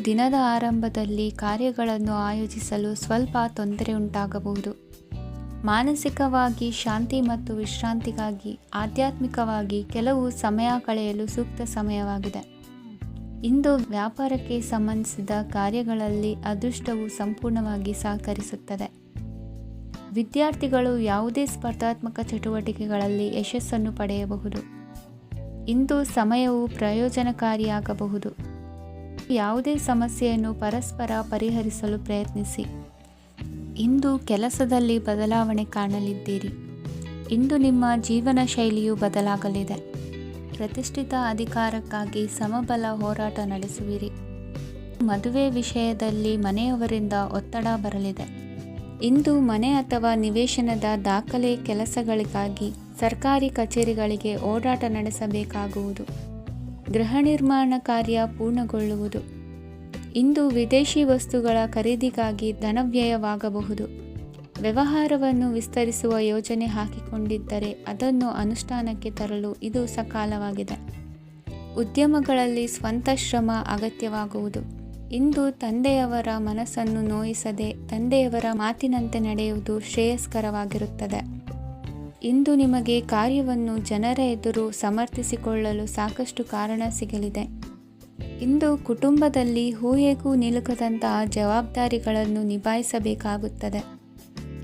ದಿನದ ಆರಂಭದಲ್ಲಿ ಕಾರ್ಯಗಳನ್ನು ಆಯೋಜಿಸಲು ಸ್ವಲ್ಪ ತೊಂದರೆ ಉಂಟಾಗಬಹುದು. ಮಾನಸಿಕವಾಗಿ ಶಾಂತಿ ಮತ್ತು ವಿಶ್ರಾಂತಿಗಾಗಿ ಆಧ್ಯಾತ್ಮಿಕವಾಗಿ ಕೆಲವು ಸಮಯ ಕಳೆಯಲು ಸೂಕ್ತ ಸಮಯವಾಗಿದೆ. ಇಂದು ವ್ಯಾಪಾರಕ್ಕೆ ಸಂಬಂಧಿಸಿದ ಕಾರ್ಯಗಳಲ್ಲಿ ಅದೃಷ್ಟವು ಸಂಪೂರ್ಣವಾಗಿ ಸಹಕರಿಸುತ್ತದೆ. ವಿದ್ಯಾರ್ಥಿಗಳು ಯಾವುದೇ ಸ್ಪರ್ಧಾತ್ಮಕ ಚಟುವಟಿಕೆಗಳಲ್ಲಿ ಯಶಸ್ಸನ್ನು ಪಡೆಯಬಹುದು. ಇಂದು ಸಮಯವು ಪ್ರಯೋಜನಕಾರಿಯಾಗಬಹುದು. ಯಾವುದೇ ಸಮಸ್ಯೆಯನ್ನು ಪರಸ್ಪರ ಪರಿಹರಿಸಲು ಪ್ರಯತ್ನಿಸಿ. ಇಂದು ಕೆಲಸದಲ್ಲಿ ಬದಲಾವಣೆ ಕಾಣಲಿದ್ದೀರಿ. ಇಂದು ನಿಮ್ಮ ಜೀವನ ಶೈಲಿಯು ಬದಲಾಗಲಿದೆ. ಪ್ರತಿಷ್ಠಿತ ಅಧಿಕಾರಕ್ಕಾಗಿ ಸಮಬಲ ಹೋರಾಟ ನಡೆಸುವಿರಿ. ಮದುವೆ ವಿಷಯದಲ್ಲಿ ಮನೆಯವರಿಂದ ಒತ್ತಡ ಬರಲಿದೆ. ಇಂದು ಮನೆ ಅಥವಾ ನಿವೇಶನದ ದಾಖಲೆ ಕೆಲಸಗಳಿಗಾಗಿ ಸರ್ಕಾರಿ ಕಚೇರಿಗಳಿಗೆ ಓಡಾಟ ನಡೆಸಬೇಕಾಗುವುದು. ಗೃಹ ನಿರ್ಮಾಣ ಕಾರ್ಯ ಪೂರ್ಣಗೊಳ್ಳುವುದು. ಇಂದು ವಿದೇಶಿ ವಸ್ತುಗಳ ಖರೀದಿಗಾಗಿ ಧನವ್ಯಯವಾಗಬಹುದು. ವ್ಯವಹಾರವನ್ನು ವಿಸ್ತರಿಸುವ ಯೋಜನೆ ಹಾಕಿಕೊಂಡಿದ್ದರೆ ಅದನ್ನು ಅನುಷ್ಠಾನಕ್ಕೆ ತರಲು ಇದು ಸಕಾಲವಾಗಿದೆ. ಉದ್ಯಮಗಳಲ್ಲಿ ಸ್ವಂತ ಶ್ರಮ ಅಗತ್ಯವಾಗುವುದು. ಇಂದು ತಂದೆಯವರ ಮನಸ್ಸನ್ನು ನೋಯಿಸದೆ ತಂದೆಯವರ ಮಾತಿನಂತೆ ನಡೆಯುವುದು ಶ್ರೇಯಸ್ಕರವಾಗಿರುತ್ತದೆ. ಇಂದು ನಿಮಗೆ ಕಾರ್ಯವನ್ನು ಜನರ ಎದುರು ಸಮರ್ಥಿಸಿಕೊಳ್ಳಲು ಸಾಕಷ್ಟು ಕಾರಣ ಸಿಗಲಿದೆ. ಇಂದು ಕುಟುಂಬದಲ್ಲಿ ಊಹೆಗೂ ನಿಲುಕದಂತಹ ಜವಾಬ್ದಾರಿಗಳನ್ನು ನಿಭಾಯಿಸಬೇಕಾಗುತ್ತದೆ.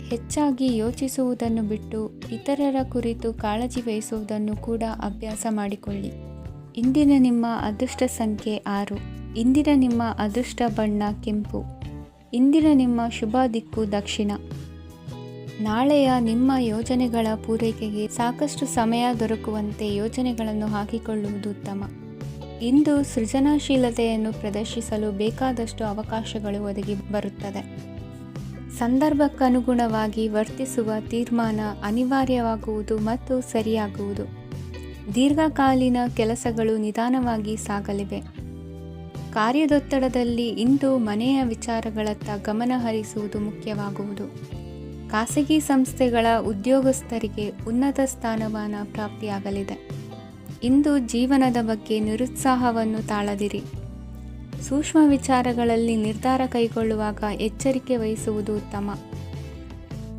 ಹೆಚ್ಚಾಗಿ ಯೋಚಿಸುವುದನ್ನು ಬಿಟ್ಟು ಇತರರ ಕುರಿತು ಕಾಳಜಿ ವಹಿಸುವುದನ್ನು ಕೂಡ ಅಭ್ಯಾಸ ಮಾಡಿಕೊಳ್ಳಿ. ಇಂದಿನ ನಿಮ್ಮ ಅದೃಷ್ಟ ಸಂಖ್ಯೆ 6. ಇಂದಿನ ನಿಮ್ಮ ಅದೃಷ್ಟ ಬಣ್ಣ ಕೆಂಪು. ಇಂದಿನ ನಿಮ್ಮ ಶುಭ ದಿಕ್ಕು ದಕ್ಷಿಣ. ನಾಳೆಯ ನಿಮ್ಮ ಯೋಜನೆಗಳ ಪೂರೈಕೆಗೆ ಸಾಕಷ್ಟು ಸಮಯ ದೊರಕುವಂತೆ ಯೋಜನೆಗಳನ್ನು ಹಾಕಿಕೊಳ್ಳುವುದು ಉತ್ತಮ. ಇಂದು ಸೃಜನಶೀಲತೆಯನ್ನು ಪ್ರದರ್ಶಿಸಲು ಬೇಕಾದಷ್ಟು ಅವಕಾಶಗಳು ಒದಗಿ ಬರುತ್ತದೆ. ಸಂದರ್ಭಕ್ಕನುಗುಣವಾಗಿ ವರ್ತಿಸುವ ತೀರ್ಮಾನ ಅನಿವಾರ್ಯವಾಗುವುದು ಮತ್ತು ಸರಿಯಾಗುವುದು. ದೀರ್ಘಕಾಲೀನ ಕೆಲಸಗಳು ನಿಧಾನವಾಗಿ ಸಾಗಲಿವೆ. ಕಾರ್ಯದೊತ್ತಡದಲ್ಲಿ ಇಂದು ಮನೆಯ ವಿಚಾರಗಳತ್ತ ಗಮನ ಹರಿಸುವುದು ಮುಖ್ಯವಾಗುವುದು. ಖಾಸಗಿ ಸಂಸ್ಥೆಗಳ ಉದ್ಯೋಗಸ್ಥರಿಗೆ ಉನ್ನತ ಸ್ಥಾನಮಾನ ಪ್ರಾಪ್ತಿಯಾಗಲಿದೆ. ಇಂದು ಜೀವನದ ಬಗ್ಗೆ ನಿರುತ್ಸಾಹವನ್ನು ತಾಳದಿರಿ. ಸೂಕ್ಷ್ಮ ವಿಚಾರಗಳಲ್ಲಿ ನಿರ್ಧಾರ ಕೈಗೊಳ್ಳುವಾಗ ಎಚ್ಚರಿಕೆ ವಹಿಸುವುದು ಉತ್ತಮ.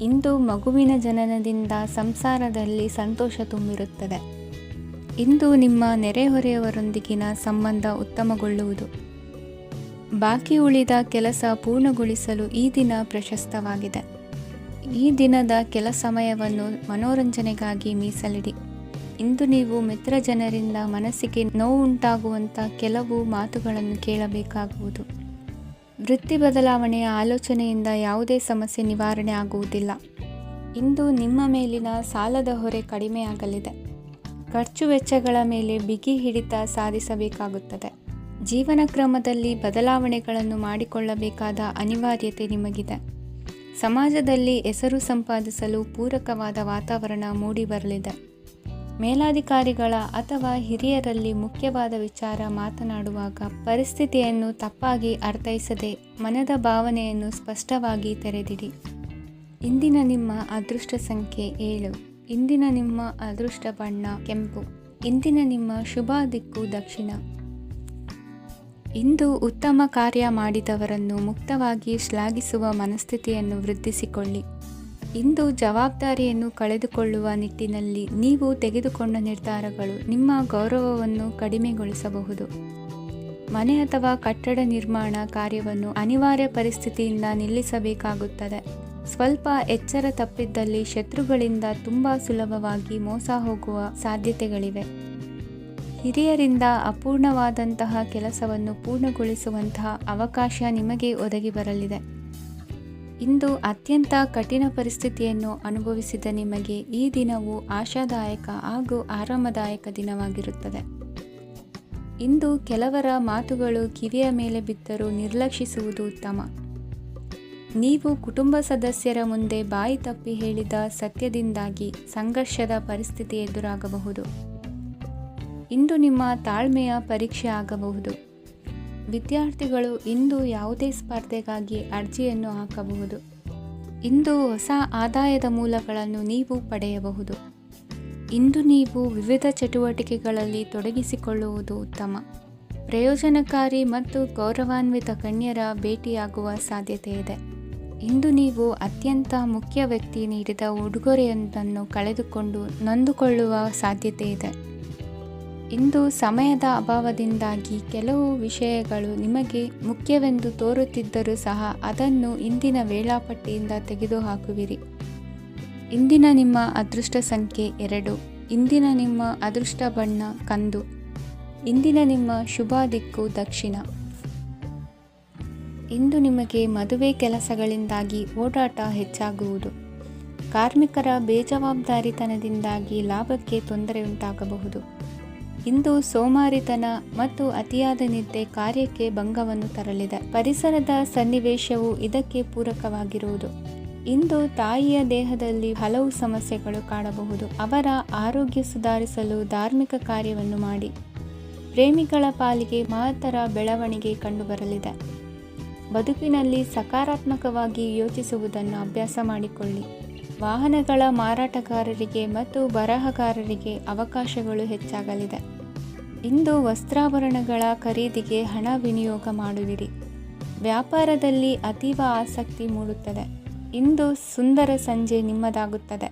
ಇಂದು ಮಗುವಿನ ಜನನದಿಂದ ಸಂಸಾರದಲ್ಲಿ ಸಂತೋಷ ತುಂಬಿರುತ್ತದೆ. ಇಂದು ನಿಮ್ಮ ನೆರೆಹೊರೆಯವರೊಂದಿಗಿನ ಸಂಬಂಧ ಉತ್ತಮಗೊಳ್ಳುವುದು. ಬಾಕಿ ಉಳಿದ ಕೆಲಸ ಪೂರ್ಣಗೊಳಿಸಲು ಈ ದಿನ ಪ್ರಶಸ್ತವಾಗಿದೆ. ಈ ದಿನದ ಕೆಲ ಸಮಯವನ್ನು ಮನೋರಂಜನೆಗಾಗಿ ಮೀಸಲಿಡಿ. ಇಂದು ನೀವು ಮಿತ್ರ ಜನರಿಂದ ಮನಸ್ಸಿಗೆ ನೋವುಂಟಾಗುವಂಥ ಕೆಲವು ಮಾತುಗಳನ್ನು ಕೇಳಬೇಕಾಗುವುದು. ವೃತ್ತಿ ಬದಲಾವಣೆಯ ಆಲೋಚನೆಯಿಂದ ಯಾವುದೇ ಸಮಸ್ಯೆ ನಿವಾರಣೆ ಆಗುವುದಿಲ್ಲ. ಇಂದು ನಿಮ್ಮ ಮೇಲಿನ ಸಾಲದ ಹೊರೆ ಕಡಿಮೆಯಾಗಲಿದೆ. ಖರ್ಚು ವೆಚ್ಚಗಳ ಮೇಲೆ ಬಿಗಿ ಹಿಡಿತ ಸಾಧಿಸಬೇಕಾಗುತ್ತದೆ. ಜೀವನ ಕ್ರಮದಲ್ಲಿ ಬದಲಾವಣೆಗಳನ್ನು ಮಾಡಿಕೊಳ್ಳಬೇಕಾದ ಅನಿವಾರ್ಯತೆ ನಿಮಗಿದೆ. ಸಮಾಜದಲ್ಲಿ ಹೆಸರು ಸಂಪಾದಿಸಲು ಪೂರಕವಾದ ವಾತಾವರಣ ಮೂಡಿಬರಲಿದೆ. ಮೇಲಾಧಿಕಾರಿಗಳ ಅಥವಾ ಹಿರಿಯರಲ್ಲಿ ಮುಖ್ಯವಾದ ವಿಚಾರ ಮಾತನಾಡುವಾಗ ಪರಿಸ್ಥಿತಿಯನ್ನು ತಪ್ಪಾಗಿ ಅರ್ಥೈಸದೆ ಮನದ ಭಾವನೆಯನ್ನು ಸ್ಪಷ್ಟವಾಗಿ ತೆರೆದಿಡಿ. ಇಂದಿನ ನಿಮ್ಮ ಅದೃಷ್ಟ ಸಂಖ್ಯೆ 7. ಇಂದಿನ ನಿಮ್ಮ ಅದೃಷ್ಟ ಬಣ್ಣ ಕೆಂಪು. ಇಂದಿನ ನಿಮ್ಮ ಶುಭ ದಿಕ್ಕು ದಕ್ಷಿಣ. ಇಂದು ಉತ್ತಮ ಕಾರ್ಯ ಮಾಡಿದವರನ್ನು ಮುಕ್ತವಾಗಿ ಶ್ಲಾಘಿಸುವ ಮನಸ್ಥಿತಿಯನ್ನು ವೃದ್ಧಿಸಿಕೊಳ್ಳಿ. ಇಂದು ಜವಾಬ್ದಾರಿಯನ್ನು ಕಳೆದುಕೊಳ್ಳುವ ನಿಟ್ಟಿನಲ್ಲಿ ನೀವು ತೆಗೆದುಕೊಂಡ ನಿರ್ಧಾರಗಳು ನಿಮ್ಮ ಗೌರವವನ್ನು ಕಡಿಮೆಗೊಳಿಸಬಹುದು. ಮನೆ ಅಥವಾ ಕಟ್ಟಡ ನಿರ್ಮಾಣ ಕಾರ್ಯವನ್ನು ಅನಿವಾರ್ಯ ಪರಿಸ್ಥಿತಿಯಿಂದ ನಿಲ್ಲಿಸಬೇಕಾಗುತ್ತದೆ. ಸ್ವಲ್ಪ ಎಚ್ಚರ ತಪ್ಪಿದ್ದಲ್ಲಿ ಶತ್ರುಗಳಿಂದ ತುಂಬ ಸುಲಭವಾಗಿ ಮೋಸ ಹೋಗುವ ಸಾಧ್ಯತೆಗಳಿವೆ. ಹಿರಿಯರಿಂದ ಅಪೂರ್ಣವಾದಂತಹ ಕೆಲಸವನ್ನು ಪೂರ್ಣಗೊಳಿಸುವಂತಹ ಅವಕಾಶ ನಿಮಗೆ ಒದಗಿ ಬರಲಿದೆ. ಇಂದು ಅತ್ಯಂತ ಕಠಿಣ ಪರಿಸ್ಥಿತಿಯನ್ನು ಅನುಭವಿಸಿದ ನಿಮಗೆ ಈ ದಿನವು ಆಶಾದಾಯಕ ಹಾಗೂ ಆರಾಮದಾಯಕ ದಿನವಾಗಿರುತ್ತದೆ. ಇಂದು ಕೆಲವರ ಮಾತುಗಳು ಕಿವಿಯ ಮೇಲೆ ಬಿದ್ದರೂ ನಿರ್ಲಕ್ಷಿಸುವುದು ಉತ್ತಮ. ನೀವು ಕುಟುಂಬ ಸದಸ್ಯರ ಮುಂದೆ ಬಾಯಿ ತಪ್ಪಿ ಹೇಳಿದ ಸತ್ಯದಿಂದಾಗಿ ಸಂಘರ್ಷದ ಪರಿಸ್ಥಿತಿ ಎದುರಾಗಬಹುದು. ಇಂದು ನಿಮ್ಮ ತಾಳ್ಮೆಯ ಪರೀಕ್ಷೆ ಆಗಬಹುದು. ವಿದ್ಯಾರ್ಥಿಗಳು ಇಂದು ಯಾವುದೇ ಸ್ಪರ್ಧೆಗಾಗಿ ಅರ್ಜಿಯನ್ನು ಹಾಕಬಹುದು. ಇಂದು ಹೊಸ ಆದಾಯದ ಮೂಲಗಳನ್ನು ನೀವು ಪಡೆಯಬಹುದು. ಇಂದು ನೀವು ವಿವಿಧ ಚಟುವಟಿಕೆಗಳಲ್ಲಿ ತೊಡಗಿಸಿಕೊಳ್ಳುವುದು ಉತ್ತಮ. ಪ್ರಯೋಜನಕಾರಿ ಮತ್ತು ಗೌರವಾನ್ವಿತ ಗಣ್ಯರ ಭೇಟಿಯಾಗುವ ಸಾಧ್ಯತೆ ಇದೆ. ಇಂದು ನೀವು ಅತ್ಯಂತ ಮುಖ್ಯ ವ್ಯಕ್ತಿ ನೀಡಿದ ಉಡುಗೊರೆಯೊಂದನ್ನು ಕಳೆದುಕೊಂಡು ನೊಂದುಕೊಳ್ಳುವ ಸಾಧ್ಯತೆ ಇದೆ. ಇಂದು ಸಮಯದ ಅಭಾವದಿಂದಾಗಿ ಕೆಲವು ವಿಷಯಗಳು ನಿಮಗೆ ಮುಖ್ಯವೆಂದು ತೋರುತ್ತಿದ್ದರೂ ಸಹ ಅದನ್ನು ಇಂದಿನ ವೇಳಾಪಟ್ಟಿಯಿಂದ ತೆಗೆದುಹಾಕುವಿರಿ. ಇಂದಿನ ನಿಮ್ಮ ಅದೃಷ್ಟ ಸಂಖ್ಯೆ 2. ಇಂದಿನ ನಿಮ್ಮ ಅದೃಷ್ಟ ಬಣ್ಣ ಕಂದು. ಇಂದಿನ ನಿಮ್ಮ ಶುಭ ದಿಕ್ಕು ದಕ್ಷಿಣ. ಇಂದು ನಿಮಗೆ ಮದುವೆ ಕೆಲಸಗಳಿಂದಾಗಿ ಓಡಾಟ ಹೆಚ್ಚಾಗುವುದು. ಕಾರ್ಮಿಕರ ಬೇಜವಾಬ್ದಾರಿತನದಿಂದಾಗಿ ಲಾಭಕ್ಕೆ ತೊಂದರೆಯುಂಟಾಗಬಹುದು. ಇಂದು ಸೋಮಾರಿತನ ಮತ್ತು ಅತಿಯಾದ ನಿದ್ದೆ ಕಾರ್ಯಕ್ಕೆ ಭಂಗವನ್ನು ತರಲಿದೆ. ಪರಿಸರದ ಸನ್ನಿವೇಶವು ಇದಕ್ಕೆ ಪೂರಕವಾಗಿರುವುದು. ಇಂದು ತಾಯಿಯ ದೇಹದಲ್ಲಿ ಹಲವು ಸಮಸ್ಯೆಗಳು ಕಾಣಬಹುದು. ಅವರ ಆರೋಗ್ಯ ಸುಧಾರಿಸಲು ಧಾರ್ಮಿಕ ಕಾರ್ಯವನ್ನು ಮಾಡಿ. ಪ್ರೇಮಿಗಳ ಪಾಲಿಗೆ ಮಹತ್ತರ ಬೆಳವಣಿಗೆ ಕಂಡುಬರಲಿದೆ. ಬದುಕಿನಲ್ಲಿ ಸಕಾರಾತ್ಮಕವಾಗಿ ಯೋಚಿಸುವುದನ್ನು ಅಭ್ಯಾಸ ಮಾಡಿಕೊಳ್ಳಿ. ವಾಹನಗಳ ಮಾರಾಟಗಾರರಿಗೆ ಮತ್ತು ಬರಹಗಾರರಿಗೆ ಅವಕಾಶಗಳು ಹೆಚ್ಚಾಗಲಿದೆ. ಇಂದು ವಸ್ತ್ರಾಭರಣಗಳ ಖರೀದಿಗೆ ಹಣ ವಿನಿಯೋಗ ಮಾಡುವಿರಿ. ವ್ಯಾಪಾರದಲ್ಲಿ ಅತೀವ ಆಸಕ್ತಿ ಮೂಡುತ್ತದೆ. ಇಂದು ಸುಂದರ ಸಂಜೆ ನಿಮ್ಮದಾಗುತ್ತದೆ.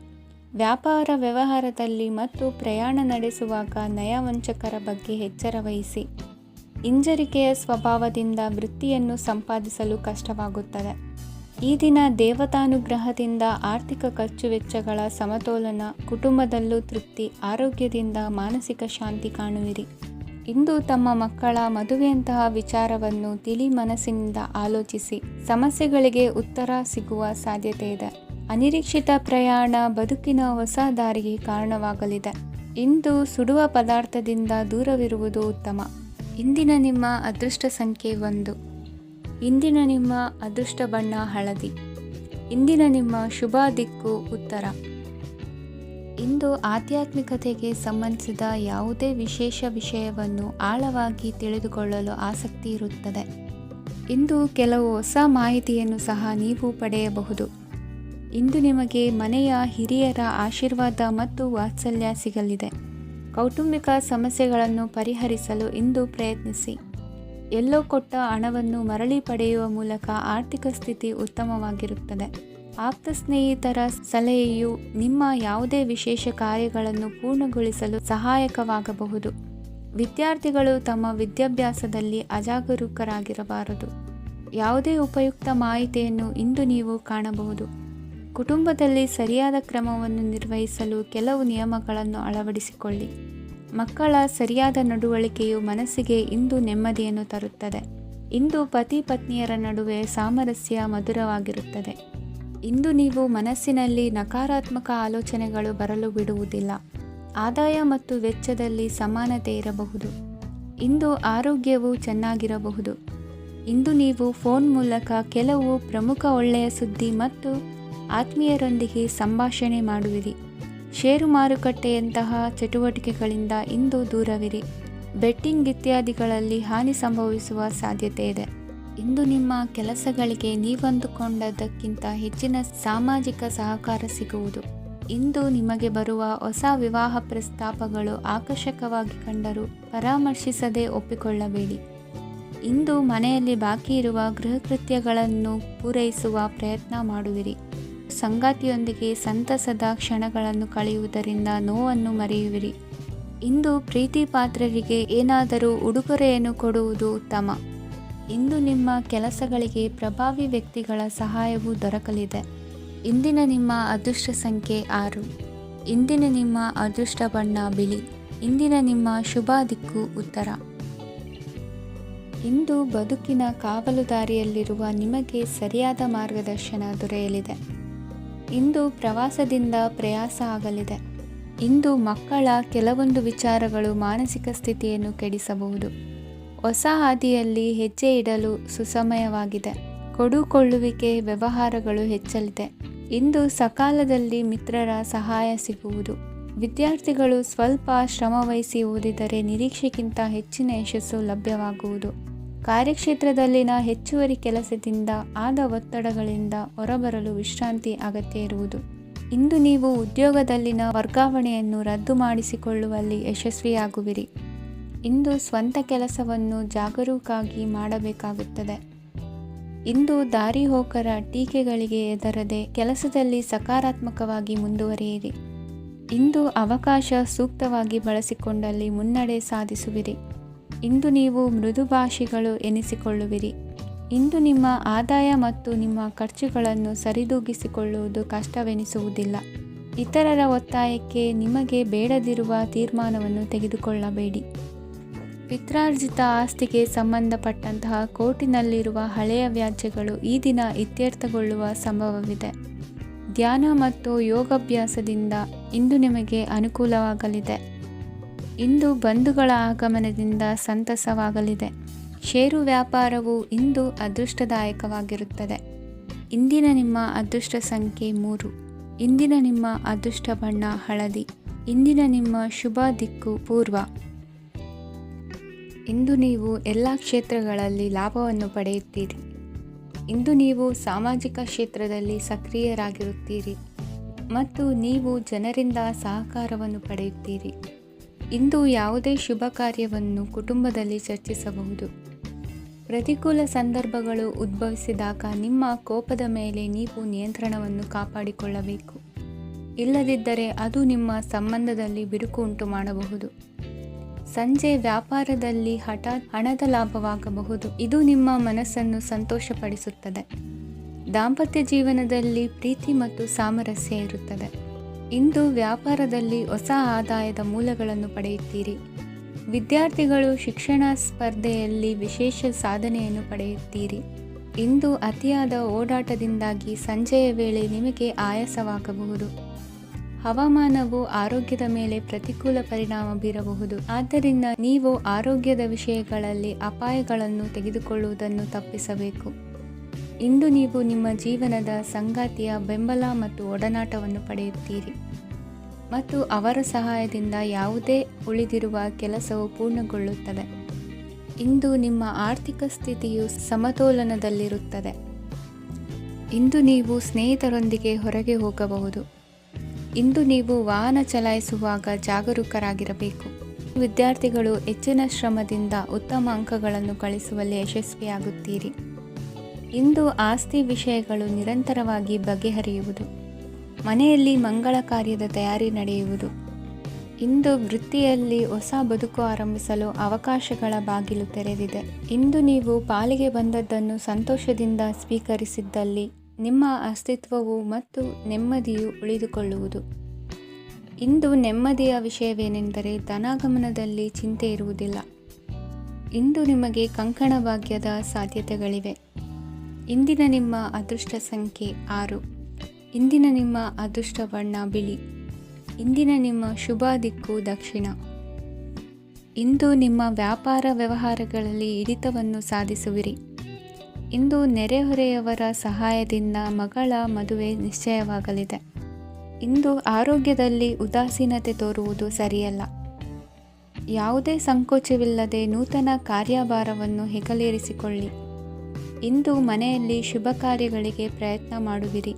ವ್ಯಾಪಾರ ವ್ಯವಹಾರದಲ್ಲಿ ಮತ್ತು ಪ್ರಯಾಣ ನಡೆಸುವಾಗ ನಯವಂಚಕರ ಬಗ್ಗೆ ಎಚ್ಚರ ವಹಿಸಿ. ಹಿಂಜರಿಕೆಯ ಸ್ವಭಾವದಿಂದ ವೃತ್ತಿಯನ್ನು ಸಂಪಾದಿಸಲು ಕಷ್ಟವಾಗುತ್ತದೆ. ಈ ದಿನ ದೇವತಾನುಗ್ರಹದಿಂದ ಆರ್ಥಿಕ ಖರ್ಚು ವೆಚ್ಚಗಳ ಸಮತೋಲನ, ಕುಟುಂಬದಲ್ಲೂ ತೃಪ್ತಿ, ಆರೋಗ್ಯದಿಂದ ಮಾನಸಿಕ ಶಾಂತಿ ಕಾಣುವಿರಿ. ಇಂದು ತಮ್ಮ ಮಕ್ಕಳ ಮದುವೆಯಂತಹ ವಿಚಾರವನ್ನು ತಿಳಿ ಮನಸ್ಸಿನಿಂದ ಆಲೋಚಿಸಿ ಸಮಸ್ಯೆಗಳಿಗೆ ಉತ್ತರ ಸಿಗುವ ಸಾಧ್ಯತೆ ಇದೆ. ಅನಿರೀಕ್ಷಿತ ಪ್ರಯಾಣ ಬದುಕಿನ ಹೊಸ ದಾರಿಗೆ ಕಾರಣವಾಗಲಿದೆ. ಇಂದು ಸುಡುವ ಪದಾರ್ಥದಿಂದ ದೂರವಿರುವುದು ಉತ್ತಮ. ಇಂದಿನ ನಿಮ್ಮ ಅದೃಷ್ಟ ಸಂಖ್ಯೆ 1. ಇಂದಿನ ನಿಮ್ಮ ಅದೃಷ್ಟ ಬಣ್ಣ ಹಳದಿ. ಇಂದಿನ ನಿಮ್ಮ ಶುಭ ದಿಕ್ಕು ಉತ್ತರ. ಇಂದು ಆಧ್ಯಾತ್ಮಿಕತೆಗೆ ಸಂಬಂಧಿಸಿದ ಯಾವುದೇ ವಿಶೇಷ ವಿಷಯವನ್ನು ಆಳವಾಗಿ ತಿಳಿದುಕೊಳ್ಳಲು ಆಸಕ್ತಿ ಇರುತ್ತದೆ. ಇಂದು ಕೆಲವು ಹೊಸ ಮಾಹಿತಿಯನ್ನು ಸಹ ನೀವು ಪಡೆಯಬಹುದು. ಇಂದು ನಿಮಗೆ ಮನೆಯ ಹಿರಿಯರ ಆಶೀರ್ವಾದ ಮತ್ತು ವಾತ್ಸಲ್ಯ ಸಿಗಲಿದೆ. ಕೌಟುಂಬಿಕ ಸಮಸ್ಯೆಗಳನ್ನು ಪರಿಹರಿಸಲು ಇಂದು ಪ್ರಯತ್ನಿಸಿ. ಎಲ್ಲೋ ಕೊಟ್ಟ ಹಣವನ್ನು ಮರಳಿ ಪಡೆಯುವ ಮೂಲಕ ಆರ್ಥಿಕ ಸ್ಥಿತಿ ಉತ್ತಮವಾಗಿರುತ್ತದೆ. ಆಪ್ತ ಸ್ನೇಹಿತರ ಸಲಹೆಯು ನಿಮ್ಮ ಯಾವುದೇ ವಿಶೇಷ ಕಾರ್ಯಗಳನ್ನು ಪೂರ್ಣಗೊಳಿಸಲು ಸಹಾಯಕವಾಗಬಹುದು. ವಿದ್ಯಾರ್ಥಿಗಳು ತಮ್ಮ ವಿದ್ಯಾಭ್ಯಾಸದಲ್ಲಿ ಅಜಾಗರೂಕರಾಗಿರಬಾರದು. ಯಾವುದೇ ಉಪಯುಕ್ತ ಮಾಹಿತಿಯನ್ನು ಇಂದು ನೀವು ಕಾಣಬಹುದು. ಕುಟುಂಬದಲ್ಲಿ ಸರಿಯಾದ ಕ್ರಮವನ್ನು ನಿರ್ವಹಿಸಲು ಕೆಲವು ನಿಯಮಗಳನ್ನು ಅಳವಡಿಸಿಕೊಳ್ಳಿ. ಮಕ್ಕಳ ಸರಿಯಾದ ನಡವಳಿಕೆಯು ಮನಸ್ಸಿಗೆ ಇಂದು ನೆಮ್ಮದಿಯನ್ನು ತರುತ್ತದೆ. ಇಂದು ಪತಿ ಪತ್ನಿಯರ ನಡುವೆ ಸಾಮರಸ್ಯ ಮಧುರವಾಗಿರುತ್ತದೆ. ಇಂದು ನೀವು ಮನಸ್ಸಿನಲ್ಲಿ ನಕಾರಾತ್ಮಕ ಆಲೋಚನೆಗಳು ಬರಲು ಬಿಡುವುದಿಲ್ಲ. ಆದಾಯ ಮತ್ತು ವೆಚ್ಚದಲ್ಲಿ ಸಮಾನತೆ ಇರಬಹುದು. ಇಂದು ಆರೋಗ್ಯವು ಚೆನ್ನಾಗಿರಬಹುದು. ಇಂದು ನೀವು ಫೋನ್ ಮೂಲಕ ಕೆಲವು ಪ್ರಮುಖ ಒಳ್ಳೆಯ ಸುದ್ದಿ ಮತ್ತು ಆತ್ಮೀಯರೊಂದಿಗೆ ಸಂಭಾಷಣೆ ಮಾಡುವಿರಿ. ಷೇರು ಮಾರುಕಟ್ಟೆಯಂತಹ ಚಟುವಟಿಕೆಗಳಿಂದ ಇಂದು ದೂರವಿರಿ. ಬೆಟ್ಟಿಂಗ್ ಇತ್ಯಾದಿಗಳಲ್ಲಿ ಹಾನಿ ಸಂಭವಿಸುವ ಸಾಧ್ಯತೆ ಇದೆ. ಇಂದು ನಿಮ್ಮ ಕೆಲಸಗಳಿಗೆ ನೀವಂದುಕೊಂಡದ್ದಕ್ಕಿಂತ ಹೆಚ್ಚಿನ ಸಾಮಾಜಿಕ ಸಹಕಾರ ಸಿಗುವುದು. ಇಂದು ನಿಮಗೆ ಬರುವ ಹೊಸ ವಿವಾಹ ಪ್ರಸ್ತಾಪಗಳು ಆಕರ್ಷಕವಾಗಿ ಕಂಡರೂ ಪರಾಮರ್ಶಿಸದೆ ಒಪ್ಪಿಕೊಳ್ಳಬೇಡಿ. ಇಂದು ಮನೆಯಲ್ಲಿ ಬಾಕಿ ಇರುವ ಗೃಹಕೃತ್ಯಗಳನ್ನು ಪೂರೈಸುವ ಪ್ರಯತ್ನ ಮಾಡುವಿರಿ. ಸಂಗಾತಿಯೊಂದಿಗೆ ಸಂತಸದ ಕ್ಷಣಗಳನ್ನು ಕಳೆಯುವುದರಿಂದ ನೋವನ್ನು ಮರೆಯುವಿರಿ. ಇಂದು ಪ್ರೀತಿ ಪಾತ್ರರಿಗೆ ಏನಾದರೂ ಉಡುಗೊರೆಯನ್ನು ಕೊಡುವುದು ಉತ್ತಮ. ಇಂದು ನಿಮ್ಮ ಕೆಲಸಗಳಿಗೆ ಪ್ರಭಾವಿ ವ್ಯಕ್ತಿಗಳ ಸಹಾಯವು ದೊರಕಲಿದೆ. ಇಂದಿನ ನಿಮ್ಮ ಅದೃಷ್ಟ ಸಂಖ್ಯೆ 6. ಇಂದಿನ ನಿಮ್ಮ ಅದೃಷ್ಟ ಬಣ್ಣ ಬಿಳಿ. ಇಂದಿನ ನಿಮ್ಮ ಶುಭ ದಿಕ್ಕು ಉತ್ತರ. ಇಂದು ಬದುಕಿನ ಕಾವಲುದಾರಿಯಲ್ಲಿರುವ ನಿಮಗೆ ಸರಿಯಾದ ಮಾರ್ಗದರ್ಶನ ದೊರೆಯಲಿದೆ. ಇಂದು ಪ್ರವಾಸದಿಂದ ಪ್ರಯಾಸ ಆಗಲಿದೆ. ಇಂದು ಮಕ್ಕಳ ಕೆಲವೊಂದು ವಿಚಾರಗಳು ಮಾನಸಿಕ ಸ್ಥಿತಿಯನ್ನು ಕೆಡಿಸಬಹುದು. ಹೊಸ ಹಾದಿಯಲ್ಲಿ ಹೆಜ್ಜೆ ಇಡಲು ಸುಸಮಯವಾಗಿದೆ. ಕೊಡುಕೊಳ್ಳುವಿಕೆ ವ್ಯವಹಾರಗಳು ಹೆಚ್ಚಲಿದೆ. ಇಂದು ಸಕಾಲದಲ್ಲಿ ಮಿತ್ರರ ಸಹಾಯ ಸಿಗುವುದು. ವಿದ್ಯಾರ್ಥಿಗಳು ಸ್ವಲ್ಪ ಶ್ರಮವಹಿಸಿ ಓದಿದರೆ ನಿರೀಕ್ಷೆಗಿಂತ ಹೆಚ್ಚಿನ ಯಶಸ್ಸು ಲಭ್ಯವಾಗುವುದು. ಕಾರ್ಯಕ್ಷೇತ್ರದಲ್ಲಿನ ಹೆಚ್ಚುವರಿ ಕೆಲಸದಿಂದ ಆದ ಒತ್ತಡಗಳಿಂದ ಹೊರಬರಲು ವಿಶ್ರಾಂತಿ ಅಗತ್ಯ ಇರುವುದು. ಇಂದು ನೀವು ಉದ್ಯೋಗದಲ್ಲಿನ ವರ್ಗಾವಣೆಯನ್ನು ರದ್ದು ಮಾಡಿಸಿಕೊಳ್ಳುವಲ್ಲಿ ಯಶಸ್ವಿಯಾಗುವಿರಿ. ಇಂದು ಸ್ವಂತ ಕೆಲಸವನ್ನು ಜಾಗರೂಕರಾಗಿ ಮಾಡಬೇಕಾಗುತ್ತದೆ. ಇಂದು ದಾರಿಹೋಕರ ಟೀಕೆಗಳಿಗೆ ಹೆದರದೆ ಕೆಲಸದಲ್ಲಿ ಸಕಾರಾತ್ಮಕವಾಗಿ ಮುಂದುವರಿಯಿರಿ. ಇಂದು ಅವಕಾಶ ಸೂಕ್ತವಾಗಿ ಬಳಸಿಕೊಂಡಲ್ಲಿ ಮುನ್ನಡೆ ಸಾಧಿಸುವಿರಿ. ಇಂದು ನೀವು ಮೃದುಭಾಷಿಗಳು ಎನಿಸಿಕೊಳ್ಳುವಿರಿ. ಇಂದು ನಿಮ್ಮ ಆದಾಯ ಮತ್ತು ನಿಮ್ಮ ಖರ್ಚುಗಳನ್ನು ಸರಿದೂಗಿಸಿಕೊಳ್ಳುವುದು ಕಷ್ಟವೆನಿಸುವುದಿಲ್ಲ. ಇತರರ ಒತ್ತಾಯಕ್ಕೆ ನಿಮಗೆ ಬೇಡದಿರುವ ತೀರ್ಮಾನವನ್ನು ತೆಗೆದುಕೊಳ್ಳಬೇಡಿ. ಪಿತ್ರಾರ್ಜಿತ ಆಸ್ತಿಗೆ ಸಂಬಂಧಪಟ್ಟಂತಹ ಕೋರ್ಟಿನಲ್ಲಿರುವ ಹಳೆಯ ವ್ಯಾಜ್ಯಗಳು ಈ ದಿನ ಇತ್ಯರ್ಥಗೊಳ್ಳುವ ಸಂಭವವಿದೆ. ಧ್ಯಾನ ಮತ್ತು ಯೋಗಾಭ್ಯಾಸದಿಂದ ಇಂದು ನಿಮಗೆ ಅನುಕೂಲವಾಗಲಿದೆ. ಇಂದು ಬಂಧುಗಳ ಆಗಮನದಿಂದ ಸಂತಸವಾಗಲಿದೆ. ಷೇರು ವ್ಯಾಪಾರವು ಇಂದು ಅದೃಷ್ಟದಾಯಕವಾಗಿರುತ್ತದೆ. ಇಂದಿನ ನಿಮ್ಮ ಅದೃಷ್ಟ ಸಂಖ್ಯೆ 3. ಇಂದಿನ ನಿಮ್ಮ ಅದೃಷ್ಟ ಬಣ್ಣ ಹಳದಿ. ಇಂದಿನ ನಿಮ್ಮ ಶುಭ ದಿಕ್ಕು ಪೂರ್ವ. ಇಂದು ನೀವು ಎಲ್ಲ ಕ್ಷೇತ್ರಗಳಲ್ಲಿ ಲಾಭವನ್ನು ಪಡೆಯುತ್ತೀರಿ. ಇಂದು ನೀವು ಸಾಮಾಜಿಕ ಕ್ಷೇತ್ರದಲ್ಲಿ ಸಕ್ರಿಯರಾಗಿರುತ್ತೀರಿ ಮತ್ತು ನೀವು ಜನರಿಂದ ಸಹಕಾರವನ್ನು ಪಡೆಯುತ್ತೀರಿ. ಇಂದು ಯಾವುದೇ ಶುಭ ಕಾರ್ಯವನ್ನು ಕುಟುಂಬದಲ್ಲಿ ಚರ್ಚಿಸಬಹುದು. ಪ್ರತಿಕೂಲ ಸಂದರ್ಭಗಳು ಉದ್ಭವಿಸಿದಾಗ ನಿಮ್ಮ ಕೋಪದ ಮೇಲೆ ನೀವು ನಿಯಂತ್ರಣವನ್ನು ಕಾಪಾಡಿಕೊಳ್ಳಬೇಕು. ಇಲ್ಲದಿದ್ದರೆ ಅದು ನಿಮ್ಮ ಸಂಬಂಧದಲ್ಲಿ ಬಿರುಕು ಉಂಟು ಮಾಡಬಹುದು. ಸಂಜೆ ವ್ಯಾಪಾರದಲ್ಲಿ ಹಠಾತ್ ಹಣದ ಲಾಭವಾಗಬಹುದು. ಇದು ನಿಮ್ಮ ಮನಸ್ಸನ್ನು ಸಂತೋಷಪಡಿಸುತ್ತದೆ. ದಾಂಪತ್ಯ ಜೀವನದಲ್ಲಿ ಪ್ರೀತಿ ಮತ್ತು ಸಾಮರಸ್ಯ ಇರುತ್ತದೆ. ಇಂದು ವ್ಯಾಪಾರದಲ್ಲಿ ಹೊಸ ಆದಾಯದ ಮೂಲಗಳನ್ನು ಪಡೆಯುತ್ತೀರಿ. ವಿದ್ಯಾರ್ಥಿಗಳು ಶಿಕ್ಷಣ ಸ್ಪರ್ಧೆಯಲ್ಲಿ ವಿಶೇಷ ಸಾಧನೆಯನ್ನು ಪಡೆಯುತ್ತೀರಿ. ಇಂದು ಅತಿಯಾದ ಓಡಾಟದಿಂದಾಗಿ ಸಂಜೆಯ ವೇಳೆ ನಿಮಗೆ ಆಯಾಸವಾಗಬಹುದು. ಹವಾಮಾನವು ಆರೋಗ್ಯದ ಮೇಲೆ ಪ್ರತಿಕೂಲ ಪರಿಣಾಮ ಬೀರಬಹುದು. ಆದ್ದರಿಂದ ನೀವು ಆರೋಗ್ಯದ ವಿಷಯಗಳಲ್ಲಿ ಅಪಾಯಗಳನ್ನು ತೆಗೆದುಕೊಳ್ಳುವುದನ್ನು ತಪ್ಪಿಸಬೇಕು. ಇಂದು ನೀವು ನಿಮ್ಮ ಜೀವನದ ಸಂಗಾತಿಯ ಬೆಂಬಲ ಮತ್ತು ಒಡನಾಟವನ್ನು ಪಡೆಯುತ್ತೀರಿ ಮತ್ತು ಅವರ ಸಹಾಯದಿಂದ ಯಾವುದೇ ಉಳಿದಿರುವ ಕೆಲಸವು ಪೂರ್ಣಗೊಳ್ಳುತ್ತದೆ. ಇಂದು ನಿಮ್ಮ ಆರ್ಥಿಕ ಸ್ಥಿತಿಯು ಸಮತೋಲನದಲ್ಲಿರುತ್ತದೆ. ಇಂದು ನೀವು ಸ್ನೇಹಿತರೊಂದಿಗೆ ಹೊರಗೆ ಹೋಗಬಹುದು. ಇಂದು ನೀವು ವಾಹನ ಚಲಾಯಿಸುವಾಗ ಜಾಗರೂಕರಾಗಿರಬೇಕು. ವಿದ್ಯಾರ್ಥಿಗಳು ಹೆಚ್ಚಿನ ಶ್ರಮದಿಂದ ಉತ್ತಮ ಅಂಕಗಳನ್ನು ಗಳಿಸುವಲ್ಲಿ ಯಶಸ್ವಿಯಾಗುತ್ತೀರಿ. ಇಂದು ಆಸ್ತಿ ವಿಷಯಗಳು ನಿರಂತರವಾಗಿ ಬಗೆಹರಿಯುವುದು. ಮನೆಯಲ್ಲಿ ಮಂಗಳ ಕಾರ್ಯದ ತಯಾರಿ ನಡೆಯುವುದು. ಇಂದು ವೃತ್ತಿಯಲ್ಲಿ ಹೊಸ ಬದುಕು ಆರಂಭಿಸಲು ಅವಕಾಶಗಳ ಬಾಗಿಲು ತೆರೆದಿದೆ. ಇಂದು ನೀವು ಪಾಲಿಗೆ ಬಂದದ್ದನ್ನು ಸಂತೋಷದಿಂದ ಸ್ವೀಕರಿಸಿದ್ದಲ್ಲಿ ನಿಮ್ಮ ಅಸ್ತಿತ್ವವು ಮತ್ತು ನೆಮ್ಮದಿಯು ಉಳಿದುಕೊಳ್ಳುವುದು. ಇಂದು ನೆಮ್ಮದಿಯ ವಿಷಯವೇನೆಂದರೆ ಧನಾಗಮನದಲ್ಲಿ ಚಿಂತೆ ಇರುವುದಿಲ್ಲ. ಇಂದು ನಿಮಗೆ ಕಂಕಣ ಭಾಗ್ಯದ ಸಾಧ್ಯತೆಗಳಿವೆ. ಇಂದಿನ ನಿಮ್ಮ ಅದೃಷ್ಟ ಸಂಖ್ಯೆ 6. ಇಂದಿನ ನಿಮ್ಮ ಅದೃಷ್ಟ ಬಣ್ಣ ಬಿಳಿ. ಇಂದಿನ ನಿಮ್ಮ ಶುಭ ದಿಕ್ಕು ದಕ್ಷಿಣ. ಇಂದು ನಿಮ್ಮ ವ್ಯಾಪಾರ ವ್ಯವಹಾರಗಳಲ್ಲಿ ಹಿಡಿತವನ್ನು ಸಾಧಿಸುವಿರಿ. ಇಂದು ನೆರೆಹೊರೆಯವರ ಸಹಾಯದಿಂದ ಮಗಳ ಮದುವೆ ನಿಶ್ಚಯವಾಗಲಿದೆ. ಇಂದು ಆರೋಗ್ಯದಲ್ಲಿ ಉದಾಸೀನತೆ ತೋರುವುದು ಸರಿಯಲ್ಲ. ಯಾವುದೇ ಸಂಕೋಚವಿಲ್ಲದೆ ನೂತನ ಕಾರ್ಯಭಾರವನ್ನು ಹೆಗಲೇರಿಸಿಕೊಳ್ಳಿ. ಇಂದು ಮನೆಯಲ್ಲಿ ಶುಭ ಕಾರ್ಯಗಳಿಗೆ ಪ್ರಯತ್ನ ಮಾಡುವಿರಿ.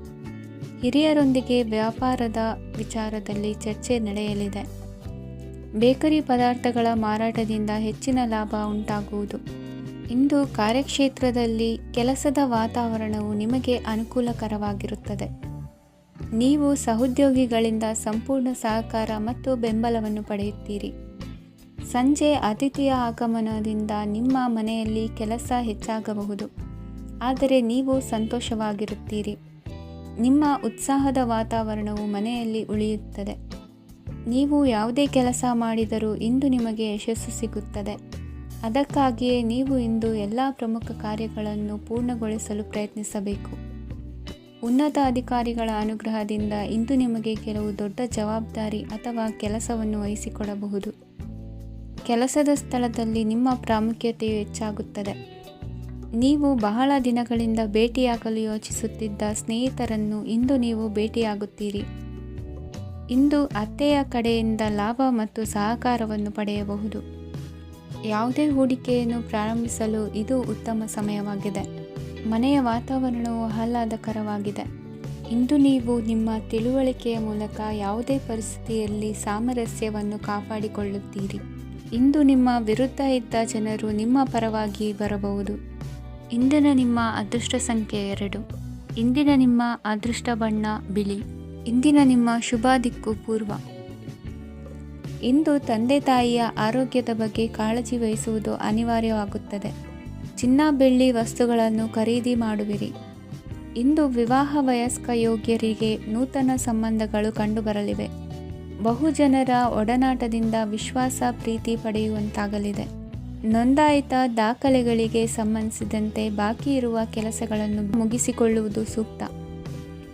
ಹಿರಿಯರೊಂದಿಗೆ ವ್ಯಾಪಾರದ ವಿಚಾರದಲ್ಲಿ ಚರ್ಚೆ ನಡೆಯಲಿದೆ. ಬೇಕರಿ ಪದಾರ್ಥಗಳ ಮಾರಾಟದಿಂದ ಹೆಚ್ಚಿನ ಲಾಭ ಉಂಟಾಗುವುದು. ಇಂದು ಕಾರ್ಯಕ್ಷೇತ್ರದಲ್ಲಿ ಕೆಲಸದ ವಾತಾವರಣವು ನಿಮಗೆ ಅನುಕೂಲಕರವಾಗಿರುತ್ತದೆ. ನೀವು ಸಹೋದ್ಯೋಗಿಗಳಿಂದ ಸಂಪೂರ್ಣ ಸಹಕಾರ ಮತ್ತು ಬೆಂಬಲವನ್ನು ಪಡೆಯುತ್ತೀರಿ. ಸಂಜೆ ಅತಿಥಿಯ ಆಗಮನದಿಂದ ನಿಮ್ಮ ಮನೆಯಲ್ಲಿ ಕೆಲಸ ಹೆಚ್ಚಾಗಬಹುದು, ಆದರೆ ನೀವು ಸಂತೋಷವಾಗಿರುತ್ತೀರಿ. ನಿಮ್ಮ ಉತ್ಸಾಹದ ವಾತಾವರಣವು ಮನೆಯಲ್ಲಿ ಉಳಿಯುತ್ತದೆ. ನೀವು ಯಾವುದೇ ಕೆಲಸ ಮಾಡಿದರೂ ಇಂದು ನಿಮಗೆ ಯಶಸ್ಸು ಸಿಗುತ್ತದೆ. ಅದಕ್ಕಾಗಿಯೇ ನೀವು ಇಂದು ಎಲ್ಲ ಪ್ರಮುಖ ಕಾರ್ಯಗಳನ್ನು ಪೂರ್ಣಗೊಳಿಸಲು ಪ್ರಯತ್ನಿಸಬೇಕು. ಉನ್ನತ ಅಧಿಕಾರಿಗಳ ಅನುಗ್ರಹದಿಂದ ಇಂದು ನಿಮಗೆ ಕೆಲವು ದೊಡ್ಡ ಜವಾಬ್ದಾರಿ ಅಥವಾ ಕೆಲಸವನ್ನು ವಹಿಸಿಕೊಡಬಹುದು. ಕೆಲಸದ ಸ್ಥಳದಲ್ಲಿ ನಿಮ್ಮ ಪ್ರಾಮುಖ್ಯತೆಯು ಹೆಚ್ಚಾಗುತ್ತದೆ. ನೀವು ಬಹಳ ದಿನಗಳಿಂದ ಭೇಟಿಯಾಗಲು ಯೋಚಿಸುತ್ತಿದ್ದ ಸ್ನೇಹಿತರನ್ನು ಇಂದು ನೀವು ಭೇಟಿಯಾಗುತ್ತೀರಿ. ಇಂದು ಅತ್ತೆಯ ಕಡೆಯಿಂದ ಲಾಭ ಮತ್ತು ಸಹಕಾರವನ್ನು ಪಡೆಯಬಹುದು. ಯಾವುದೇ ಹೂಡಿಕೆಯನ್ನು ಪ್ರಾರಂಭಿಸಲು ಇದು ಉತ್ತಮ ಸಮಯವಾಗಿದೆ. ಮನೆಯ ವಾತಾವರಣವು ಆಹ್ಲಾದಕರವಾಗಿದೆ. ಇಂದು ನೀವು ನಿಮ್ಮ ತಿಳುವಳಿಕೆಯ ಮೂಲಕ ಯಾವುದೇ ಪರಿಸ್ಥಿತಿಯಲ್ಲಿ ಸಾಮರಸ್ಯವನ್ನು ಕಾಪಾಡಿಕೊಳ್ಳುತ್ತೀರಿ. ಇಂದು ನಿಮ್ಮ ವಿರುದ್ಧ ಇದ್ದ ಜನರು ನಿಮ್ಮ ಪರವಾಗಿ ಬರಬಹುದು. ಇಂದಿನ ನಿಮ್ಮ ಅದೃಷ್ಟ ಸಂಖ್ಯೆ 2. ಇಂದಿನ ನಿಮ್ಮ ಅದೃಷ್ಟ ಬಣ್ಣ ಬಿಳಿ. ಇಂದಿನ ನಿಮ್ಮ ಶುಭ ದಿಕ್ಕು ಪೂರ್ವ. ಇಂದು ತಂದೆ ತಾಯಿಯ ಆರೋಗ್ಯದ ಬಗ್ಗೆ ಕಾಳಜಿ ವಹಿಸುವುದು ಅನಿವಾರ್ಯವಾಗುತ್ತದೆ. ಚಿನ್ನ ಬೆಳ್ಳಿ ವಸ್ತುಗಳನ್ನು ಖರೀದಿ ಮಾಡುವಿರಿ. ಇಂದು ವಿವಾಹ ವಯಸ್ಕ ಯೋಗ್ಯರಿಗೆ ನೂತನ ಸಂಬಂಧಗಳು ಕಂಡುಬರಲಿವೆ. ಬಹುಜನರ ಒಡನಾಟದಿಂದ ವಿಶ್ವಾಸ ಪ್ರೀತಿ ಪಡೆಯುವಂತಾಗಲಿದೆ. ನೋಂದಾಯಿತ ದಾಖಲೆಗಳಿಗೆ ಸಂಬಂಧಿಸಿದಂತೆ ಬಾಕಿ ಇರುವ ಕೆಲಸಗಳನ್ನು ಮುಗಿಸಿಕೊಳ್ಳುವುದು ಸೂಕ್ತ.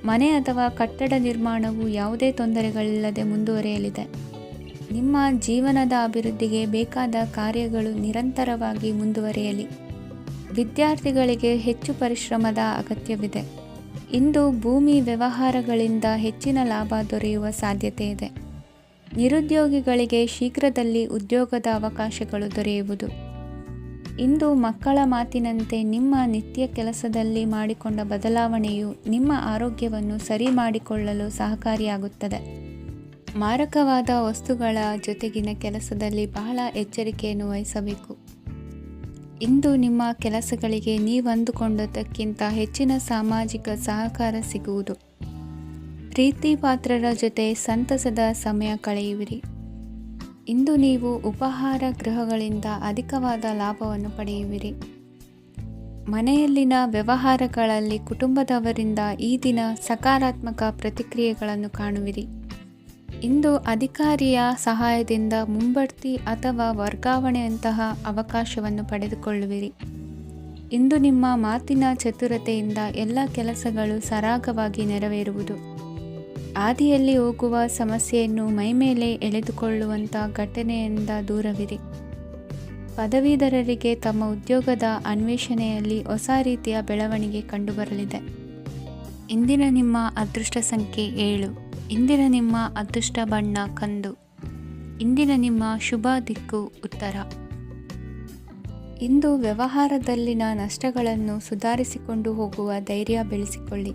ಮನೆ ಅಥವಾ ಕಟ್ಟಡ ನಿರ್ಮಾಣವು ಯಾವುದೇ ತೊಂದರೆಗಳಿಲ್ಲದೆ ಮುಂದುವರಿಯಲಿದೆ. ನಿಮ್ಮ ಜೀವನದ ಅಭಿವೃದ್ಧಿಗೆ ಬೇಕಾದ ಕಾರ್ಯಗಳು ನಿರಂತರವಾಗಿ ಮುಂದುವರಿಯಲಿ. ವಿದ್ಯಾರ್ಥಿಗಳಿಗೆ ಹೆಚ್ಚು ಪರಿಶ್ರಮದ ಅಗತ್ಯವಿದೆ. ಇಂದು ಭೂಮಿ ವ್ಯವಹಾರಗಳಿಂದ ಹೆಚ್ಚಿನ ಲಾಭ ದೊರೆಯುವ ಸಾಧ್ಯತೆ ಇದೆ. ನಿರುದ್ಯೋಗಿಗಳಿಗೆ ಶೀಘ್ರದಲ್ಲಿ ಉದ್ಯೋಗದ ಅವಕಾಶಗಳು ದೊರೆಯುವುದು. ಇಂದು ಮಕ್ಕಳ ಮಾತಿನಂತೆ ನಿಮ್ಮ ನಿತ್ಯ ಕೆಲಸದಲ್ಲಿ ಮಾಡಿಕೊಂಡ ಬದಲಾವಣೆಯು ನಿಮ್ಮ ಆರೋಗ್ಯವನ್ನು ಸರಿ ಮಾಡಿಕೊಳ್ಳಲು ಸಹಕಾರಿಯಾಗುತ್ತದೆ. ಮಾರಕವಾದ ವಸ್ತುಗಳ ಜೊತೆಗಿನ ಕೆಲಸದಲ್ಲಿ ಬಹಳ ಎಚ್ಚರಿಕೆಯನ್ನು ವಹಿಸಬೇಕು. ಇಂದು ನಿಮ್ಮ ಕೆಲಸಗಳಿಗೆ ನೀವಂದುಕೊಂಡದ್ದಕ್ಕಿಂತ ಹೆಚ್ಚಿನ ಸಾಮಾಜಿಕ ಸಹಕಾರ ಸಿಗುವುದು. ಪ್ರೀತಿ ಪಾತ್ರರ ಜೊತೆ ಸಂತಸದ ಸಮಯ ಕಳೆಯುವಿರಿ. ಇಂದು ನೀವು ಉಪಹಾರ ಗೃಹಗಳಿಂದ ಅಧಿಕವಾದ ಲಾಭವನ್ನು ಪಡೆಯುವಿರಿ. ಮನೆಯಲ್ಲಿನ ವ್ಯವಹಾರಗಳಲ್ಲಿ ಕುಟುಂಬದವರಿಂದ ಈ ದಿನ ಸಕಾರಾತ್ಮಕ ಪ್ರತಿಕ್ರಿಯೆಗಳನ್ನು ಕಾಣುವಿರಿ. ಇಂದು ಅಧಿಕಾರಿಯ ಸಹಾಯದಿಂದ ಮುಂಬಡ್ತಿ ಅಥವಾ ವರ್ಗಾವಣೆಯಂತಹ ಅವಕಾಶವನ್ನು ಪಡೆದುಕೊಳ್ಳುವಿರಿ. ಇಂದು ನಿಮ್ಮ ಮಾತಿನ ಚತುರತೆಯಿಂದ ಎಲ್ಲ ಕೆಲಸಗಳು ಸರಾಗವಾಗಿ ನೆರವೇರುವುದು. ಹಾದಿಯಲ್ಲಿ ಹೋಗುವ ಸಮಸ್ಯೆಯನ್ನು ಮೈಮೇಲೆ ಎಳೆದುಕೊಳ್ಳುವಂಥ ಘಟನೆಯಿಂದ ದೂರವಿರಿ. ಪದವೀಧರರಿಗೆ ತಮ್ಮ ಉದ್ಯೋಗದ ಅನ್ವೇಷಣೆಯಲ್ಲಿ ಹೊಸ ರೀತಿಯ ಬೆಳವಣಿಗೆ ಕಂಡುಬರಲಿದೆ. ಇಂದಿನ ನಿಮ್ಮ ಅದೃಷ್ಟ ಸಂಖ್ಯೆ 7. ಇಂದಿನ ನಿಮ್ಮ ಅದೃಷ್ಟ ಬಣ್ಣ ಕಂದು. ಇಂದಿನ ನಿಮ್ಮ ಶುಭ ದಿಕ್ಕು ಉತ್ತರ. ಇಂದು ವ್ಯವಹಾರದಲ್ಲಿನ ನಷ್ಟಗಳನ್ನು ಸುಧಾರಿಸಿಕೊಂಡು ಹೋಗುವ ಧೈರ್ಯ ಬೆಳೆಸಿಕೊಳ್ಳಿ.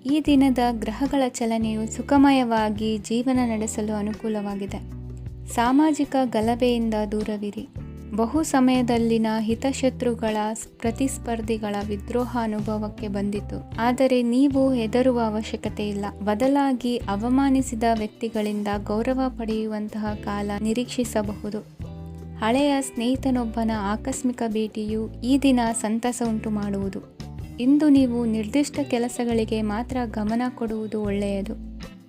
ಈ ದಿನದ ಗ್ರಹಗಳ ಚಲನೆಯು ಸುಖಮಯವಾಗಿ ಜೀವನ ನಡೆಸಲು ಅನುಕೂಲವಾಗಿದೆ. ಸಾಮಾಜಿಕ ಗಲಭೆಯಿಂದ ದೂರವಿರಿ. ಬಹು ಸಮಯದಲ್ಲಿನ ಹಿತಶತ್ರುಗಳ ಪ್ರತಿಸ್ಪರ್ಧಿಗಳ ವಿದ್ರೋಹ ಅನುಭವಕ್ಕೆ ಬಂದಿತು. ಆದರೆ ನೀವು ಹೆದರುವ ಅವಶ್ಯಕತೆ ಇಲ್ಲ. ಬದಲಾಗಿ ಅವಮಾನಿಸಿದ ವ್ಯಕ್ತಿಗಳಿಂದ ಗೌರವ ಪಡೆಯುವಂತಹ ಕಾಲ ನಿರೀಕ್ಷಿಸಬಹುದು. ಹಳೆಯ ಸ್ನೇಹಿತನೊಬ್ಬನ ಆಕಸ್ಮಿಕ ಭೇಟಿಯು ಈ ದಿನ ಸಂತಸ ಉಂಟು ಮಾಡುವುದು. ಇಂದು ನೀವು ನಿರ್ದಿಷ್ಟ ಕೆಲಸಗಳಿಗೆ ಮಾತ್ರ ಗಮನ ಕೊಡುವುದು ಒಳ್ಳೆಯದು.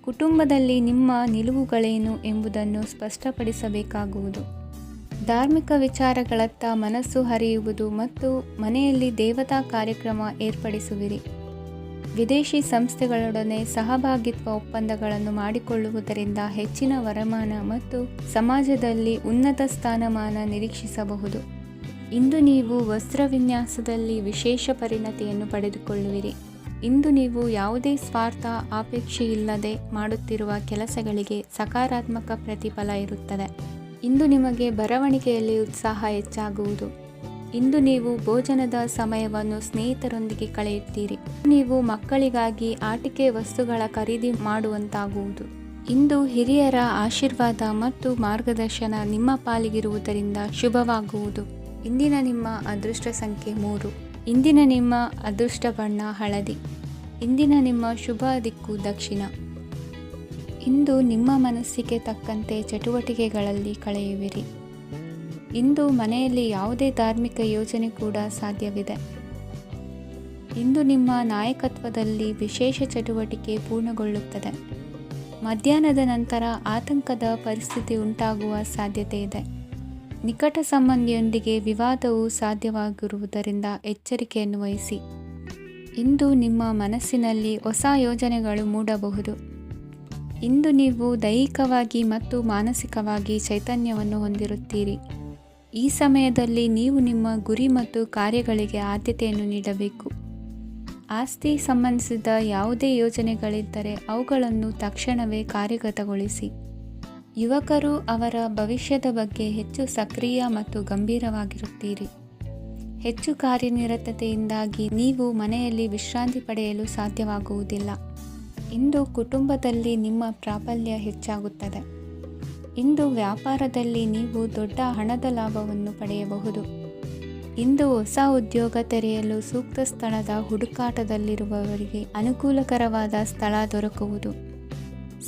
ಕುಟುಂಬದಲ್ಲಿ ನಿಮ್ಮ ನಿಲುವುಗಳೇನು ಎಂಬುದನ್ನು ಸ್ಪಷ್ಟಪಡಿಸಬೇಕಾಗುವುದು. ಧಾರ್ಮಿಕ ವಿಚಾರಗಳತ್ತ ಮನಸ್ಸು ಹರಿಯುವುದು ಮತ್ತು ಮನೆಯಲ್ಲಿ ದೇವತಾ ಕಾರ್ಯಕ್ರಮ ಏರ್ಪಡಿಸುವಿರಿ. ವಿದೇಶಿ ಸಂಸ್ಥೆಗಳೊಡನೆ ಸಹಭಾಗಿತ್ವ ಒಪ್ಪಂದಗಳನ್ನು ಮಾಡಿಕೊಳ್ಳುವುದರಿಂದ ಹೆಚ್ಚಿನ ವರಮಾನ ಮತ್ತು ಸಮಾಜದಲ್ಲಿ ಉನ್ನತ ಸ್ಥಾನಮಾನ ನಿರೀಕ್ಷಿಸಬಹುದು. ಇಂದು ನೀವು ವಸ್ತ್ರವಿನ್ಯಾಸದಲ್ಲಿ ವಿಶೇಷ ಪರಿಣತಿಯನ್ನು ಪಡೆದುಕೊಳ್ಳುವಿರಿ. ಇಂದು ನೀವು ಯಾವುದೇ ಸ್ವಾರ್ಥ ಅಪೇಕ್ಷೆಯಿಲ್ಲದೆ ಮಾಡುತ್ತಿರುವ ಕೆಲಸಗಳಿಗೆ ಸಕಾರಾತ್ಮಕ ಪ್ರತಿಫಲ ಇರುತ್ತದೆ. ಇಂದು ನಿಮಗೆ ಬರವಣಿಗೆಯಲ್ಲಿ ಉತ್ಸಾಹ ಹೆಚ್ಚಾಗುವುದು. ಇಂದು ನೀವು ಭೋಜನದ ಸಮಯವನ್ನು ಸ್ನೇಹಿತರೊಂದಿಗೆ ಕಳೆಯುತ್ತೀರಿ. ನೀವು ಮಕ್ಕಳಿಗಾಗಿ ಆಟಿಕೆ ವಸ್ತುಗಳ ಖರೀದಿ ಮಾಡುವಂತಾಗುವುದು. ಇಂದು ಹಿರಿಯರ ಆಶೀರ್ವಾದ ಮತ್ತು ಮಾರ್ಗದರ್ಶನ ನಿಮ್ಮ ಪಾಲಿಗಿರುವುದರಿಂದ ಶುಭವಾಗುವುದು. ಇಂದಿನ ನಿಮ್ಮ ಅದೃಷ್ಟ ಸಂಖ್ಯೆ 3. ಇಂದಿನ ನಿಮ್ಮ ಅದೃಷ್ಟ ಬಣ್ಣ ಹಳದಿ. ಇಂದಿನ ನಿಮ್ಮ ಶುಭ ದಿಕ್ಕು ದಕ್ಷಿಣ. ಇಂದು ನಿಮ್ಮ ಮನಸ್ಸಿಗೆ ತಕ್ಕಂತೆ ಚಟುವಟಿಕೆಗಳಲ್ಲಿ ಕಳೆಯುವಿರಿ. ಇಂದು ಮನೆಯಲ್ಲಿ ಯಾವುದೇ ಧಾರ್ಮಿಕ ಯೋಜನೆ ಕೂಡ ಸಾಧ್ಯವಿದೆ. ಇಂದು ನಿಮ್ಮ ನಾಯಕತ್ವದಲ್ಲಿ ವಿಶೇಷ ಚಟುವಟಿಕೆ ಪೂರ್ಣಗೊಳ್ಳುತ್ತದೆ. ಮಧ್ಯಾಹ್ನದ ನಂತರ ಆತಂಕದ ಪರಿಸ್ಥಿತಿ ಉಂಟಾಗುವ ಸಾಧ್ಯತೆ ಇದೆ. ನಿಕಟ ಸಂಬಂಧಿಯೊಂದಿಗೆ ವಿವಾದವು ಸಾಧ್ಯವಾಗಿರುವುದರಿಂದ ಎಚ್ಚರಿಕೆಯನ್ನು ವಹಿಸಿ. ಇಂದು ನಿಮ್ಮ ಮನಸ್ಸಿನಲ್ಲಿ ಹೊಸ ಯೋಜನೆಗಳು ಮೂಡಬಹುದು. ಇಂದು ನೀವು ದೈಹಿಕವಾಗಿ ಮತ್ತು ಮಾನಸಿಕವಾಗಿ ಚೈತನ್ಯವನ್ನು ಹೊಂದಿರುತ್ತೀರಿ. ಈ ಸಮಯದಲ್ಲಿ ನೀವು ನಿಮ್ಮ ಗುರಿ ಮತ್ತು ಕಾರ್ಯಗಳಿಗೆ ಆದ್ಯತೆಯನ್ನು ನೀಡಬೇಕು. ಆಸ್ತಿ ಸಂಬಂಧಿಸಿದ ಯಾವುದೇ ಯೋಜನೆಗಳಿದ್ದರೆ ಅವುಗಳನ್ನು ತಕ್ಷಣವೇ ಕಾರ್ಯಗತಗೊಳಿಸಿ. ಯುವಕರು ಅವರ ಭವಿಷ್ಯದ ಬಗ್ಗೆ ಹೆಚ್ಚು ಸಕ್ರಿಯ ಮತ್ತು ಗಂಭೀರವಾಗಿರುತ್ತೀರಿ. ಹೆಚ್ಚು ಕಾರ್ಯನಿರತತೆಯಿಂದಾಗಿ ನೀವು ಮನೆಯಲ್ಲಿ ವಿಶ್ರಾಂತಿ ಪಡೆಯಲು ಸಾಧ್ಯವಾಗುವುದಿಲ್ಲ. ಇಂದು ಕುಟುಂಬದಲ್ಲಿ ನಿಮ್ಮ ಪ್ರಾಬಲ್ಯ ಹೆಚ್ಚಾಗುತ್ತದೆ. ಇಂದು ವ್ಯಾಪಾರದಲ್ಲಿ ನೀವು ದೊಡ್ಡ ಹಣದ ಲಾಭವನ್ನು ಪಡೆಯಬಹುದು. ಇಂದು ಹೊಸ ಉದ್ಯೋಗ ತೆರೆಯಲು ಸೂಕ್ತ ಸ್ಥಳದ ಹುಡುಕಾಟದಲ್ಲಿರುವವರಿಗೆ ಅನುಕೂಲಕರವಾದ ಸ್ಥಳ ದೊರಕುವುದು.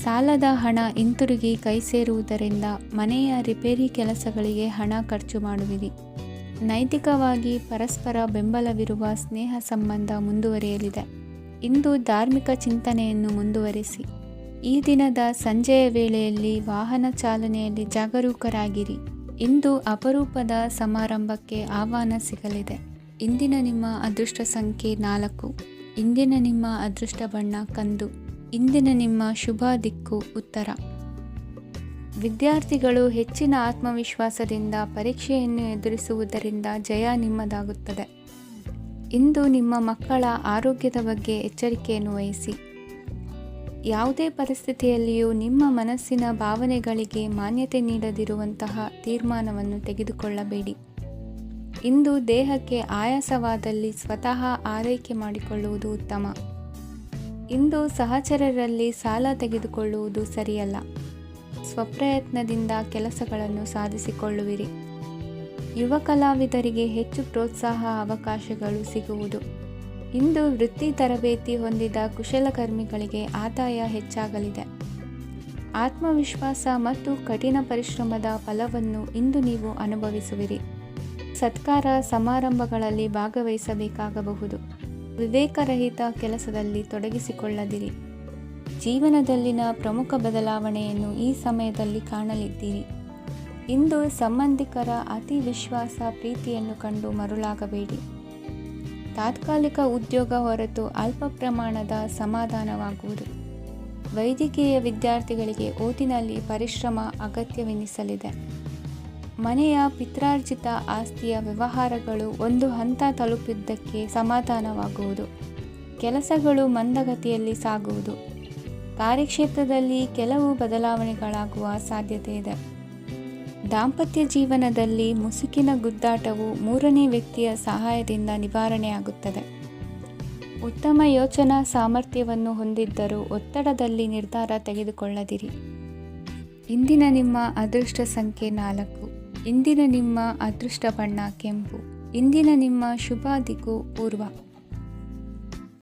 ಸಾಲದ ಹಣ ಹಿಂತಿರುಗಿ ಕೈ ಸೇರುವುದರಿಂದ ಮನೆಯ ರಿಪೇರಿ ಕೆಲಸಗಳಿಗೆ ಹಣ ಖರ್ಚು ಮಾಡುವಿರಿ. ನೈತಿಕವಾಗಿ ಪರಸ್ಪರ ಬೆಂಬಲವಿರುವ ಸ್ನೇಹ ಸಂಬಂಧ ಮುಂದುವರಿಯಲಿದೆ. ಇಂದು ಧಾರ್ಮಿಕ ಚಿಂತನೆಯನ್ನು ಮುಂದುವರಿಸಿ. ಈ ದಿನದ ಸಂಜೆಯ ವೇಳೆಯಲ್ಲಿ ವಾಹನ ಚಾಲನೆಯಲ್ಲಿ ಜಾಗರೂಕರಾಗಿರಿ. ಇಂದು ಅಪರೂಪದ ಸಮಾರಂಭಕ್ಕೆ ಆಹ್ವಾನ ಸಿಗಲಿದೆ. ಇಂದಿನ ನಿಮ್ಮ ಅದೃಷ್ಟ ಸಂಖ್ಯೆ 4. ಇಂದಿನ ನಿಮ್ಮ ಅದೃಷ್ಟ ಬಣ್ಣ ಕಂದು. ಇಂದಿನ ನಿಮ್ಮ ಶುಭ ದಿಕ್ಕು ಉತ್ತರ. ವಿದ್ಯಾರ್ಥಿಗಳು ಹೆಚ್ಚಿನ ಆತ್ಮವಿಶ್ವಾಸದಿಂದ ಪರೀಕ್ಷೆಯನ್ನು ಎದುರಿಸುವುದರಿಂದ ಜಯ ನಿಮ್ಮದಾಗುತ್ತದೆ. ಇಂದು ನಿಮ್ಮ ಮಕ್ಕಳ ಆರೋಗ್ಯದ ಬಗ್ಗೆ ಎಚ್ಚರಿಕೆಯನ್ನು ವಹಿಸಿ. ಯಾವುದೇ ಪರಿಸ್ಥಿತಿಯಲ್ಲಿಯೂ ನಿಮ್ಮ ಮನಸ್ಸಿನ ಭಾವನೆಗಳಿಗೆ ಮಾನ್ಯತೆ ನೀಡದಿರುವಂತಹ ತೀರ್ಮಾನವನ್ನು ತೆಗೆದುಕೊಳ್ಳಬೇಡಿ. ಇಂದು ದೇಹಕ್ಕೆ ಆಯಾಸವಾದಲ್ಲಿ ಸ್ವತಃ ಆರೈಕೆ ಮಾಡಿಕೊಳ್ಳುವುದು ಉತ್ತಮ. ಇಂದು ಸಹಚರರಲ್ಲಿ ಸಾಲ ತೆಗೆದುಕೊಳ್ಳುವುದು ಸರಿಯಲ್ಲ. ಸ್ವಪ್ರಯತ್ನದಿಂದ ಕೆಲಸಗಳನ್ನು ಸಾಧಿಸಿಕೊಳ್ಳುವಿರಿ. ಯುವ ಕಲಾವಿದರಿಗೆ ಹೆಚ್ಚು ಪ್ರೋತ್ಸಾಹ ಅವಕಾಶಗಳು ಸಿಗುವುದು. ಇಂದು ವೃತ್ತಿ ತರಬೇತಿ ಹೊಂದಿದ ಕುಶಲಕರ್ಮಿಗಳಿಗೆ ಆದಾಯ ಹೆಚ್ಚಾಗಲಿದೆ. ಆತ್ಮವಿಶ್ವಾಸ ಮತ್ತು ಕಠಿಣ ಪರಿಶ್ರಮದ ಫಲವನ್ನು ಇಂದು ನೀವು ಅನುಭವಿಸುವಿರಿ. ಸತ್ಕಾರ ಸಮಾರಂಭಗಳಲ್ಲಿ ಭಾಗವಹಿಸಬೇಕಾಗಬಹುದು. ವಿವೇಕರಹಿತ ಕೆಲಸದಲ್ಲಿ ತೊಡಗಿಸಿಕೊಳ್ಳದಿರಿ. ಜೀವನದಲ್ಲಿನ ಪ್ರಮುಖ ಬದಲಾವಣೆಯನ್ನು ಈ ಸಮಯದಲ್ಲಿ ಕಾಣಲಿದ್ದೀರಿ. ಇಂದು ಸಂಬಂಧಿಕರ ಅತಿ ವಿಶ್ವಾಸ ಪ್ರೀತಿಯನ್ನು ಕಂಡು ಮರುಳಾಗಬೇಡಿ. ತಾತ್ಕಾಲಿಕ ಉದ್ಯೋಗ ಹೊರತು ಅಲ್ಪ ಪ್ರಮಾಣದ ಸಮಾಧಾನವಾಗುವುದು. ವೈದ್ಯಕೀಯ ವಿದ್ಯಾರ್ಥಿಗಳಿಗೆ ಓದಿನಲ್ಲಿ ಪರಿಶ್ರಮ ಅಗತ್ಯವೆನಿಸಲಿದೆ. ಮನೆಯ ಪಿತ್ರಾರ್ಜಿತ ಆಸ್ತಿಯ ವ್ಯವಹಾರಗಳು ಒಂದು ಹಂತ ತಲುಪಿದ್ದಕ್ಕೆ ಸಮಾಧಾನವಾಗುವುದು. ಕೆಲಸಗಳು ಮಂದಗತಿಯಲ್ಲಿ ಸಾಗುವುದು. ಕಾರ್ಯಕ್ಷೇತ್ರದಲ್ಲಿ ಕೆಲವು ಬದಲಾವಣೆಗಳಾಗುವ ಸಾಧ್ಯತೆ ಇದೆ. ದಾಂಪತ್ಯ ಜೀವನದಲ್ಲಿ ಮುಸುಕಿನ ಗುದ್ದಾಟವು 3ನೇ ವ್ಯಕ್ತಿಯ ಸಹಾಯದಿಂದ ನಿವಾರಣೆಯಾಗುತ್ತದೆ. ಉತ್ತಮ ಯೋಚನಾ ಸಾಮರ್ಥ್ಯವನ್ನು ಹೊಂದಿದ್ದರೂ ಒತ್ತಡದಲ್ಲಿ ನಿರ್ಧಾರ ತೆಗೆದುಕೊಳ್ಳದಿರಿ. ಇಂದಿನ ನಿಮ್ಮ ಅದೃಷ್ಟ ಸಂಖ್ಯೆ 4. ಇಂದಿನ ನಿಮ್ಮ ಅದೃಷ್ಟ ಬಣ್ಣ ಕೆಂಪು. ಇಂದಿನ ನಿಮ್ಮ ಶುಭ ದಿಕ್ಕು ಪೂರ್ವ.